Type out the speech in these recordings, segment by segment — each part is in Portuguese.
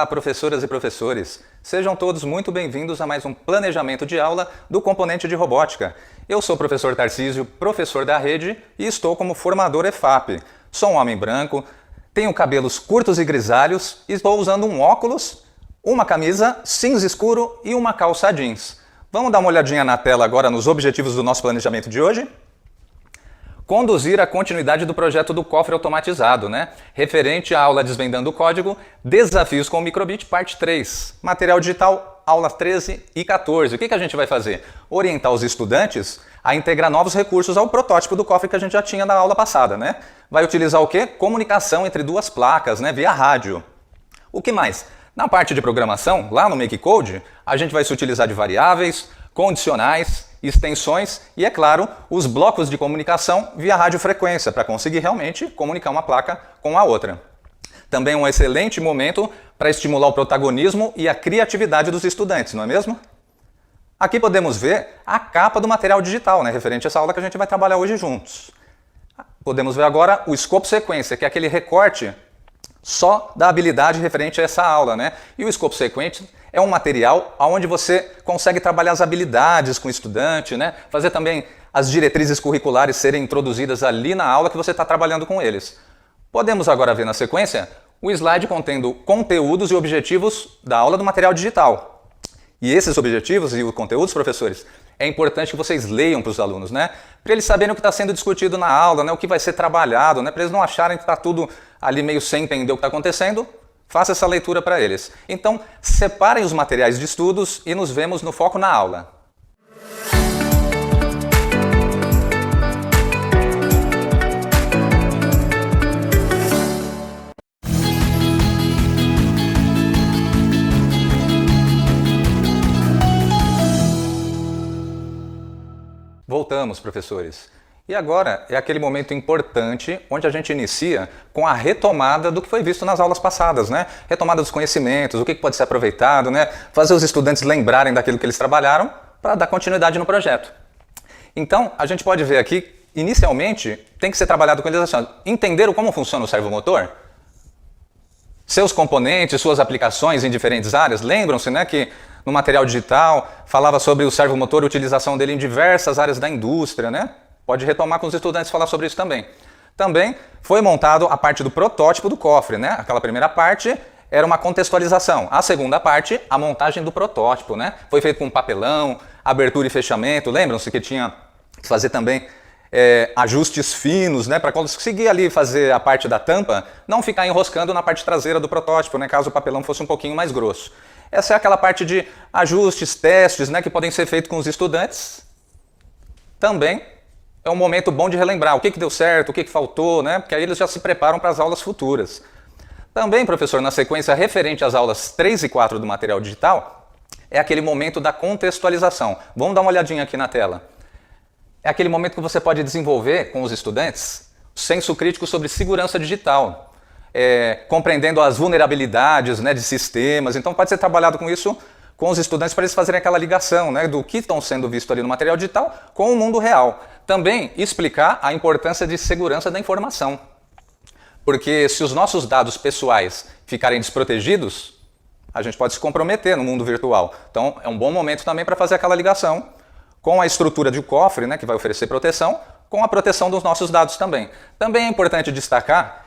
Olá, professoras e professores! Sejam todos muito bem-vindos a mais um planejamento de aula do componente de robótica. Eu sou o professor Tarcísio, professor da rede, e estou como formador EFAP. Sou um homem branco, tenho cabelos curtos e grisalhos e estou usando um óculos, uma camisa cinza escuro e uma calça jeans. Vamos dar uma olhadinha na tela agora nos objetivos do nosso planejamento de hoje? Conduzir a continuidade do projeto do cofre automatizado, referente à aula Desvendando o Código, Desafios com o Microbit, parte 3. Material digital, aula 13 e 14. O que a gente vai fazer? Orientar os estudantes a integrar novos recursos ao protótipo do cofre que a gente já tinha na aula passada, Vai utilizar o quê? Comunicação entre duas placas, via rádio. O que mais? Na parte de programação, lá no MakeCode, a gente vai se utilizar de variáveis, condicionais, extensões e, é claro, os blocos de comunicação via radiofrequência para conseguir realmente comunicar uma placa com a outra. Também um excelente momento para estimular o protagonismo e a criatividade dos estudantes, não é mesmo? Aqui podemos ver a capa do material digital, referente a essa aula que a gente vai trabalhar hoje juntos. Podemos ver agora o escopo sequência, que é aquele recorte só da habilidade referente a essa aula, E o escopo sequente é um material onde você consegue trabalhar as habilidades com o estudante, Fazer também as diretrizes curriculares serem introduzidas ali na aula que você está trabalhando com eles. Podemos agora ver na sequência o slide contendo conteúdos e objetivos da aula do material digital. E esses objetivos e os conteúdos, professores, é importante que vocês leiam para os alunos, Para eles saberem o que está sendo discutido na aula, o que vai ser trabalhado, para eles não acharem que está tudo ali meio sem entender o que está acontecendo. Faça essa leitura para eles. Então, separem os materiais de estudos e nos vemos no Foco na Aula. Voltamos, professores. E agora é aquele momento importante onde a gente inicia com a retomada do que foi visto nas aulas passadas, Retomada dos conhecimentos, o que pode ser aproveitado, Fazer os estudantes lembrarem daquilo que eles trabalharam para dar continuidade no projeto. Então, a gente pode ver aqui, inicialmente, tem que ser trabalhado com eles assim, entenderam como funciona o servomotor? Seus componentes, suas aplicações em diferentes áreas, lembram-se, que no material digital falava sobre o servomotor e a utilização dele em diversas áreas da indústria, Pode retomar com os estudantes e falar sobre isso também. Também foi montado a parte do protótipo do cofre, Aquela primeira parte era uma contextualização. A segunda parte, a montagem do protótipo, Foi feito com papelão, abertura e fechamento. Lembram-se que tinha que fazer também ajustes finos, para conseguir ali fazer a parte da tampa, não ficar enroscando na parte traseira do protótipo, caso o papelão fosse um pouquinho mais grosso. Essa é aquela parte de ajustes, testes, que podem ser feitos com os estudantes. Também é um momento bom de relembrar o que deu certo, o que faltou, Porque aí eles já se preparam para as aulas futuras. Também, professor, na sequência referente às aulas 3 e 4 do material digital, é aquele momento da contextualização. Vamos dar uma olhadinha aqui na tela. É aquele momento que você pode desenvolver com os estudantes o senso crítico sobre segurança digital, compreendendo as vulnerabilidades de sistemas. Então pode ser trabalhado com isso com os estudantes para eles fazerem aquela ligação do que estão sendo visto ali no material digital com o mundo real. Também explicar a importância de segurança da informação. Porque se os nossos dados pessoais ficarem desprotegidos, a gente pode se comprometer no mundo virtual. Então é um bom momento também para fazer aquela ligação com a estrutura de cofre, que vai oferecer proteção, com a proteção dos nossos dados também. Também é importante destacar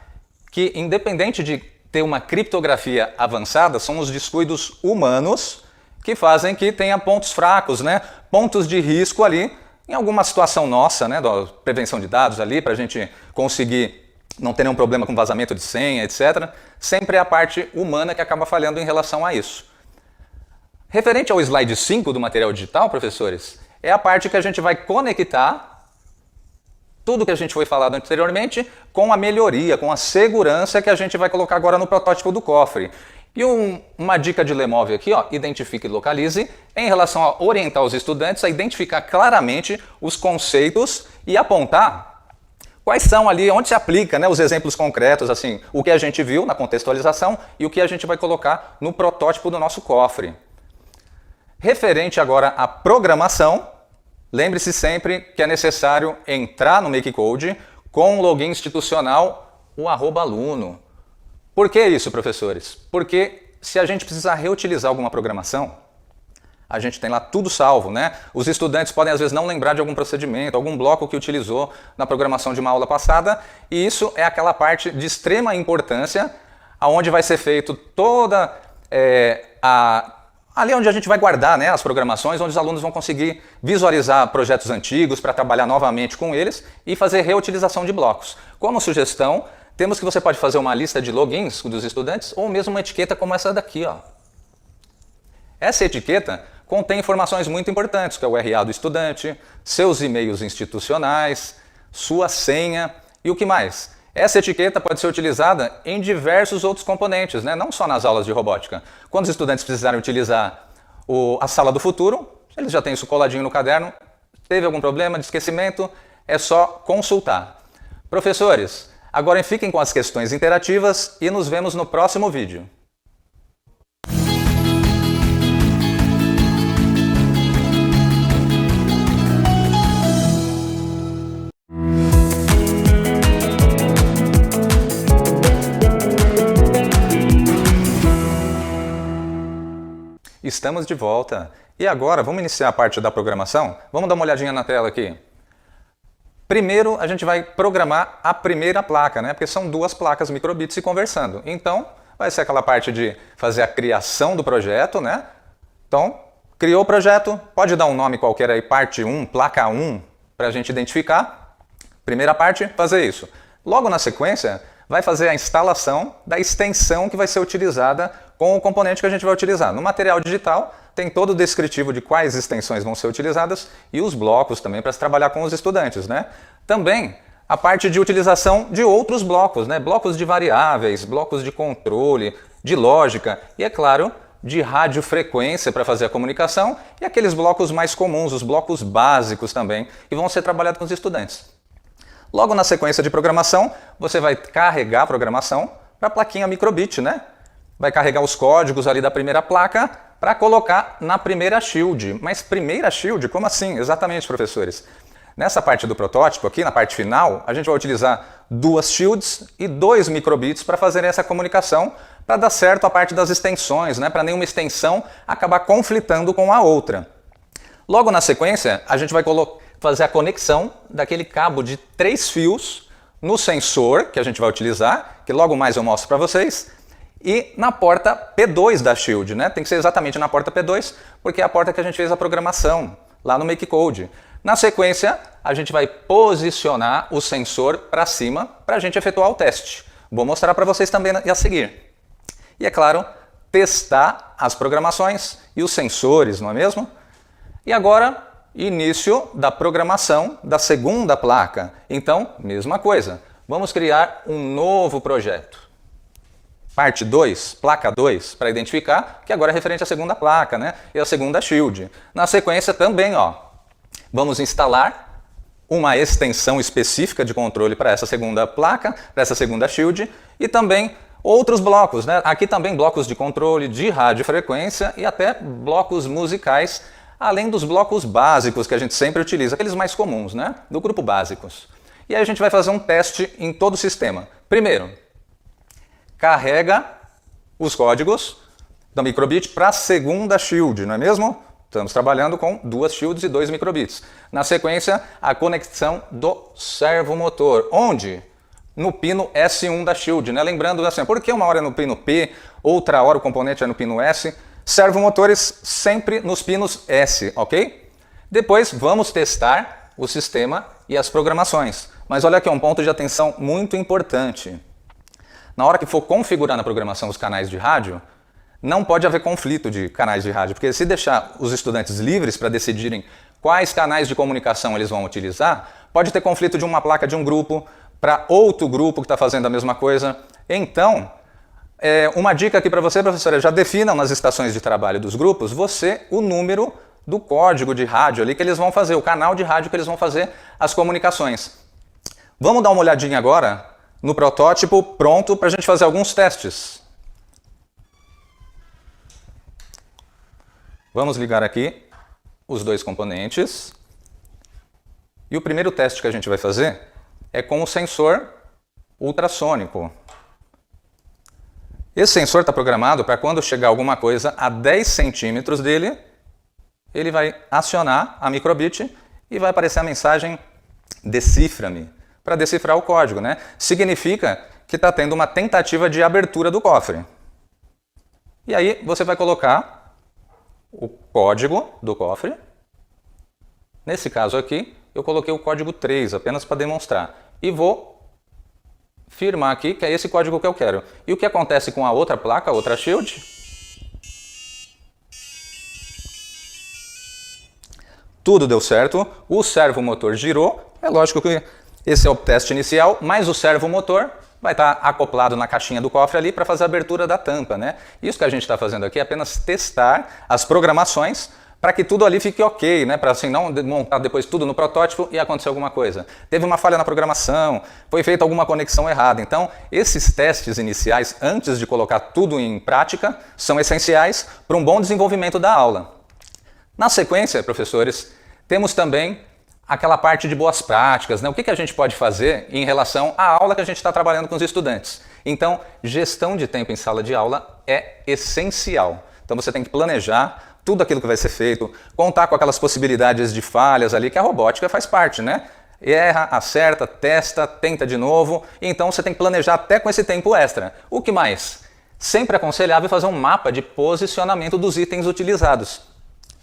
que, independente de ter uma criptografia avançada, são os descuidos humanos que fazem que tenha pontos fracos, pontos de risco ali, em alguma situação nossa, da prevenção de dados ali, para a gente conseguir não ter nenhum problema com vazamento de senha, etc. Sempre é a parte humana que acaba falhando em relação a isso. Referente ao slide 5 do material digital, professores, é a parte que a gente vai conectar tudo que a gente foi falado anteriormente com a melhoria, com a segurança que a gente vai colocar agora no protótipo do cofre. E uma dica de Lemov aqui, identifique e localize, em relação a orientar os estudantes a identificar claramente os conceitos e apontar quais são ali, onde se aplica, os exemplos concretos, assim, o que a gente viu na contextualização e o que a gente vai colocar no protótipo do nosso cofre. Referente agora à programação, lembre-se sempre que é necessário entrar no MakeCode com o login institucional, o @aluno. Por que isso, professores? Porque se a gente precisar reutilizar alguma programação, a gente tem lá tudo salvo, né? Os estudantes podem às vezes não lembrar de algum procedimento, algum bloco que utilizou na programação de uma aula passada, e isso é aquela parte de extrema importância, onde vai ser feito toda ali onde a gente vai guardar, né, as programações, onde os alunos vão conseguir visualizar projetos antigos para trabalhar novamente com eles e fazer reutilização de blocos. Como sugestão, temos que você pode fazer uma lista de logins dos estudantes ou mesmo uma etiqueta como essa daqui, ó. Essa etiqueta contém informações muito importantes, que é o RA do estudante, seus e-mails institucionais, sua senha e o que mais? Essa etiqueta pode ser utilizada em diversos outros componentes, né? Não só nas aulas de robótica. Quando os estudantes precisarem utilizar a sala do futuro, eles já têm isso coladinho no caderno, teve algum problema de esquecimento, é só consultar. Professores, agora fiquem com as questões interativas e nos vemos no próximo vídeo. Estamos de volta. E agora, vamos iniciar a parte da programação? Vamos dar uma olhadinha na tela aqui. Primeiro, a gente vai programar a primeira placa, né? Porque são duas placas microbits se conversando. Então, vai ser aquela parte de fazer a criação do projeto, né? Então, criou o projeto, pode dar um nome qualquer aí, parte 1, placa 1, para a gente identificar. Primeira parte, fazer isso. Logo na sequência, vai fazer a instalação da extensão que vai ser utilizada com o componente que a gente vai utilizar. No material digital tem todo o descritivo de quais extensões vão ser utilizadas e os blocos também para se trabalhar com os estudantes, né? Também a parte de utilização de outros blocos, né? Blocos de variáveis, blocos de controle, de lógica e, é claro, de radiofrequência para fazer a comunicação e aqueles blocos mais comuns, os blocos básicos também, que vão ser trabalhados com os estudantes. Logo na sequência de programação, você vai carregar a programação para a plaquinha microbit, né? Vai carregar os códigos ali da primeira placa para colocar na primeira shield. Mas primeira shield? Como assim? Exatamente, professores. Nessa parte do protótipo aqui, na parte final, a gente vai utilizar 2 shields e 2 microbits para fazer essa comunicação, para dar certo a parte das extensões, né? Para nenhuma extensão acabar conflitando com a outra. Logo na sequência, a gente vai fazer a conexão daquele cabo de 3 fios no sensor que a gente vai utilizar, que logo mais eu mostro para vocês, e na porta P2 da Shield, né? Tem que ser exatamente na porta P2, porque é a porta que a gente fez a programação, lá no MakeCode. Na sequência, a gente vai posicionar o sensor para cima para a gente efetuar o teste. Vou mostrar para vocês também a seguir. E é claro, testar as programações e os sensores, não é mesmo? E agora, início da programação da segunda placa. Então, mesma coisa. Vamos criar um novo projeto. Parte 2, placa 2, para identificar que agora é referente à segunda placa, né? E a segunda shield. Na sequência também, ó, vamos instalar uma extensão específica de controle para essa segunda placa, para essa segunda shield, e também outros blocos, né? Aqui também blocos de controle, de radiofrequência e até blocos musicais, além dos blocos básicos que a gente sempre utiliza, aqueles mais comuns, né? Do grupo básicos. E aí a gente vai fazer um teste em todo o sistema. Primeiro, carrega os códigos da microbit para a segunda shield, não é mesmo? Estamos trabalhando com 2 shields e 2 microbits. Na sequência, a conexão do servomotor. Onde? No pino S1 da shield, né? Lembrando assim, por que uma hora é no pino P, outra hora o componente é no pino S? Servomotores sempre nos pinos S, ok? Depois vamos testar o sistema e as programações. Mas olha aqui, um ponto de atenção muito importante. Na hora que for configurar na programação os canais de rádio, não pode haver conflito de canais de rádio, porque se deixar os estudantes livres para decidirem quais canais de comunicação eles vão utilizar, pode ter conflito de uma placa de um grupo para outro grupo que está fazendo a mesma coisa. Então, uma dica aqui para você, professora, já definam nas estações de trabalho dos grupos o número do código de rádio ali que eles vão fazer, o canal de rádio que eles vão fazer as comunicações. Vamos dar uma olhadinha agora no protótipo pronto para a gente fazer alguns testes. Vamos ligar aqui os 2 componentes. E o primeiro teste que a gente vai fazer é com o sensor ultrassônico. Esse sensor está programado para quando chegar alguma coisa a 10 centímetros dele, ele vai acionar a microbit e vai aparecer a mensagem decifra-me, para decifrar o código, né? Significa que está tendo uma tentativa de abertura do cofre. E aí você vai colocar o código do cofre. Nesse caso aqui, eu coloquei o código 3, apenas para demonstrar. E vou firmar aqui que é esse código que eu quero. E o que acontece com a outra placa, a outra shield? Tudo deu certo, o servomotor girou. É lógico que esse é o teste inicial, mas o servomotor vai estar acoplado na caixinha do cofre ali para fazer a abertura da tampa, né? Isso que a gente está fazendo aqui é apenas testar as programações para que tudo ali fique ok, né? Para assim não montar depois tudo no protótipo e acontecer alguma coisa. Teve uma falha na programação, foi feita alguma conexão errada. Então, esses testes iniciais, antes de colocar tudo em prática, são essenciais para um bom desenvolvimento da aula. Na sequência, professores, temos também aquela parte de boas práticas, né? O que a gente pode fazer em relação à aula que a gente está trabalhando com os estudantes. Então, gestão de tempo em sala de aula é essencial. Então, você tem que planejar tudo aquilo que vai ser feito, contar com aquelas possibilidades de falhas ali, que a robótica faz parte, né? Erra, acerta, testa, tenta de novo, então você tem que planejar até com esse tempo extra. O que mais? Sempre aconselhável fazer um mapa de posicionamento dos itens utilizados.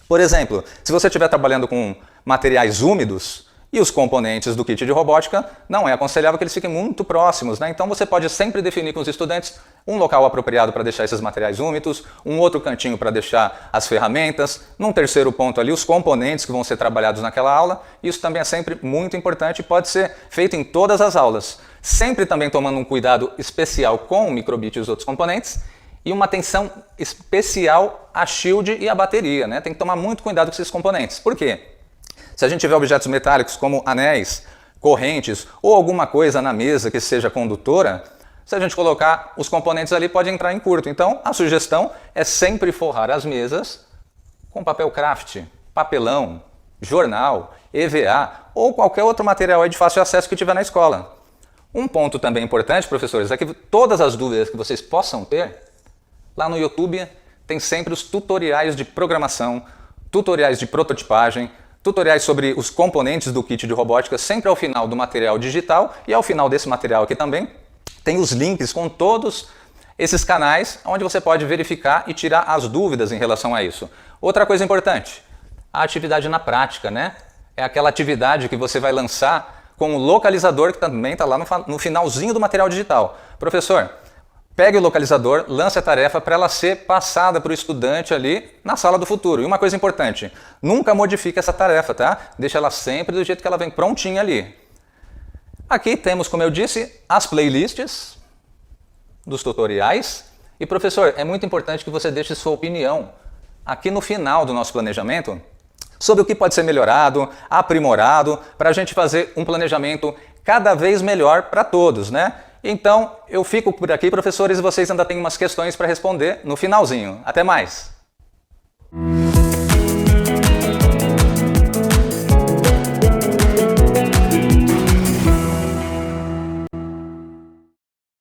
Por exemplo, se você estiver trabalhando com materiais úmidos e os componentes do kit de robótica, não é aconselhável que eles fiquem muito próximos, né? Então você pode sempre definir com os estudantes um local apropriado para deixar esses materiais úmidos, um outro cantinho para deixar as ferramentas, num terceiro ponto ali os componentes que vão ser trabalhados naquela aula. Isso também é sempre muito importante e pode ser feito em todas as aulas. Sempre também tomando um cuidado especial com o microbit e os outros componentes e uma atenção especial à shield e à bateria, né? Tem que tomar muito cuidado com esses componentes. Por quê? Se a gente tiver objetos metálicos como anéis, correntes ou alguma coisa na mesa que seja condutora, se a gente colocar os componentes ali pode entrar em curto. Então a sugestão é sempre forrar as mesas com papel craft, papelão, jornal, EVA ou qualquer outro material aí de fácil acesso que tiver na escola. Um ponto também importante, professores, é que todas as dúvidas que vocês possam ter, lá no YouTube tem sempre os tutoriais de programação, tutoriais de prototipagem, tutoriais sobre os componentes do kit de robótica, sempre ao final do material digital, e ao final desse material aqui também tem os links com todos esses canais onde você pode verificar e tirar as dúvidas em relação a isso. Outra coisa importante, a atividade na prática, né? É aquela atividade que você vai lançar com o localizador que também está lá no finalzinho do material digital. Professor, pegue o localizador, lance a tarefa para ela ser passada para o estudante ali na sala do futuro. E uma coisa importante, nunca modifique essa tarefa, tá? Deixa ela sempre do jeito que ela vem prontinha ali. Aqui temos, como eu disse, as playlists dos tutoriais. E professor, é muito importante que você deixe sua opinião aqui no final do nosso planejamento sobre o que pode ser melhorado, aprimorado, para a gente fazer um planejamento cada vez melhor para todos, né? Então, eu fico por aqui, professores, e vocês ainda têm umas questões para responder no finalzinho. Até mais!